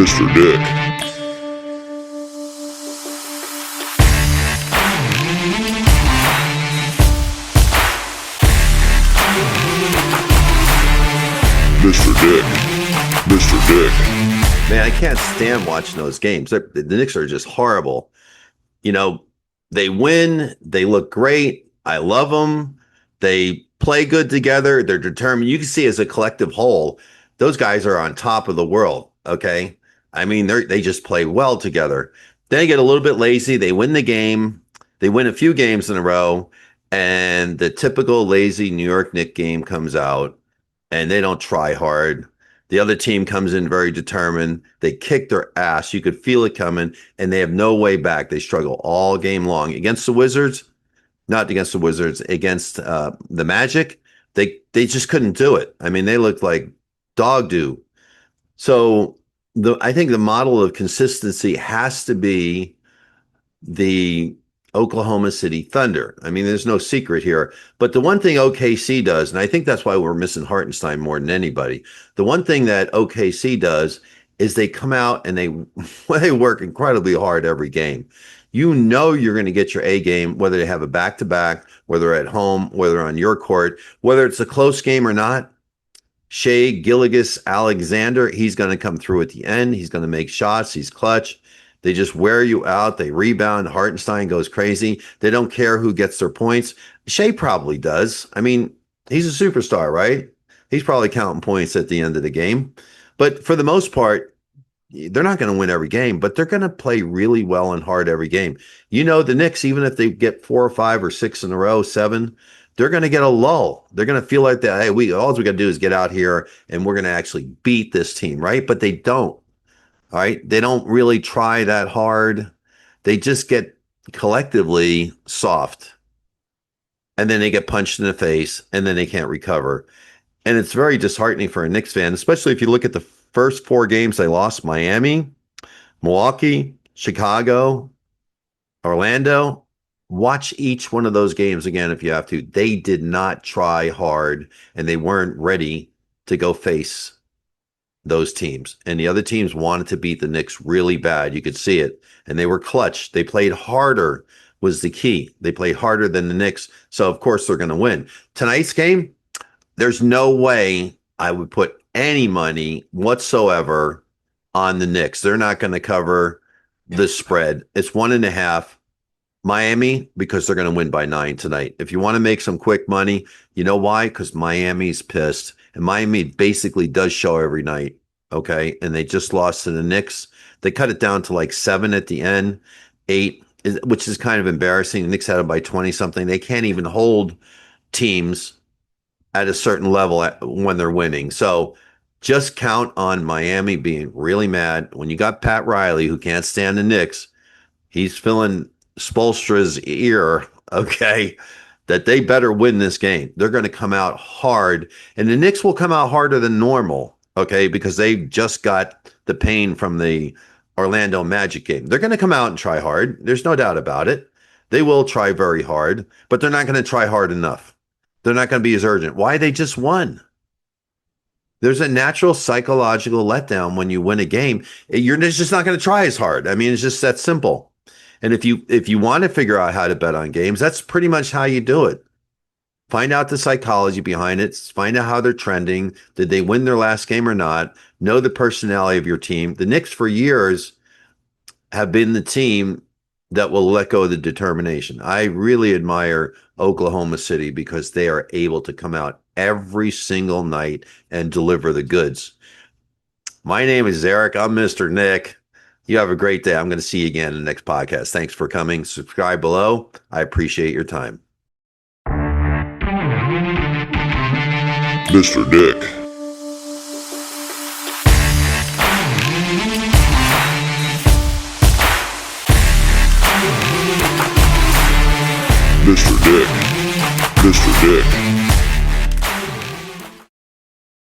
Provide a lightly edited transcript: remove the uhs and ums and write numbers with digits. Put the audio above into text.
Mr. Nick. Mr. Nick. Mr. Nick. Man, I can't stand watching those games. The Knicks are just horrible. You know, they win. They look great. I love them. They play good together. They're determined. You can see as a collective whole, those guys are on top of the world. Okay. I mean, they just play well together. Then they get a little bit lazy. They win the game. They win a few games in a row. And the typical lazy New York Knicks game comes out and they don't try hard. The other team comes in very determined. They kick their ass. You could feel it coming, and they have no way back. They struggle all game long. Against the Wizards, not against the Wizards, against the Magic, they just couldn't do it. I mean, they looked like dog do. So I think the model of consistency has to be the Oklahoma City Thunder. I mean, there's no secret here. But the one thing OKC does, and I think that's why we're missing Hartenstein more than anybody, the one thing that OKC does is they come out and they work incredibly hard every game. You know you're going to get your A game, whether they have a back-to-back, whether at home, whether on your court, whether it's a close game or not. Shea Gilgeous-Alexander, he's going to come through at the end. He's going to make shots. He's clutch. They just wear you out. They rebound. Hartenstein goes crazy. They don't care who gets their points. Shea probably does. I mean, he's a superstar, right? He's probably counting points at the end of the game. But for the most part, they're not going to win every game, but they're going to play really well and hard every game. You know, the Knicks, even if they get 4 or 5 or 6 in a row, 7, they're going to get a lull. They're going to feel like that. Hey, all we got to do is get out here and we're going to actually beat this team, right? But they don't. All right. They don't really try that hard. They just get collectively soft. And then they get punched in the face and then they can't recover. And it's very disheartening for a Knicks fan, especially if you look at the first 4 games they lost: Miami, Milwaukee, Chicago, Orlando. Watch each one of those games again if you have to. They did not try hard and they weren't ready to go face those teams. And the other teams wanted to beat the Knicks really bad. You could see it. And they were clutch. They played harder was the key. They played harder than the Knicks. So, of course, they're going to win. Tonight's game, there's no way I would put any money whatsoever on the Knicks. They're not going to cover the spread. It's 1.5. Miami, because they're going to win by 9 tonight. If you want to make some quick money, you know why? Because Miami's pissed. And Miami basically does show every night, okay? And they just lost to the Knicks. They cut it down to like 7 at the end, 8, which is kind of embarrassing. The Knicks had them by 20-something. They can't even hold teams at a certain level when they're winning. So just count on Miami being really mad. When you got Pat Riley, who can't stand the Knicks, he's filling Spoelstra's ear, okay, that they better win this game. They're going to come out hard, and the Knicks will come out harder than normal, okay, because they just got the pain from the Orlando Magic game. They're going to come out and try hard. There's no doubt about it. They will try very hard, but they're not going to try hard enough. They're not going to be as urgent. Why? They just won. There's a natural psychological letdown when you win a game. You're just not going to try as hard. I mean, it's just that simple. And if you want to figure out how to bet on games, that's pretty much how you do it. Find out the psychology behind it. Find out how they're trending. Did they win their last game or not? Know the personality of your team. The Knicks for years have been the team that will let go of the determination. I really admire Oklahoma City because they are able to come out every single night and deliver the goods. My name is Eric. I'm Mr. Nick. You have a great day. I'm going to see you again in the next podcast. Thanks for coming. Subscribe below. I appreciate your time. Mr. Nick. Mr. Nick. Mr. Nick.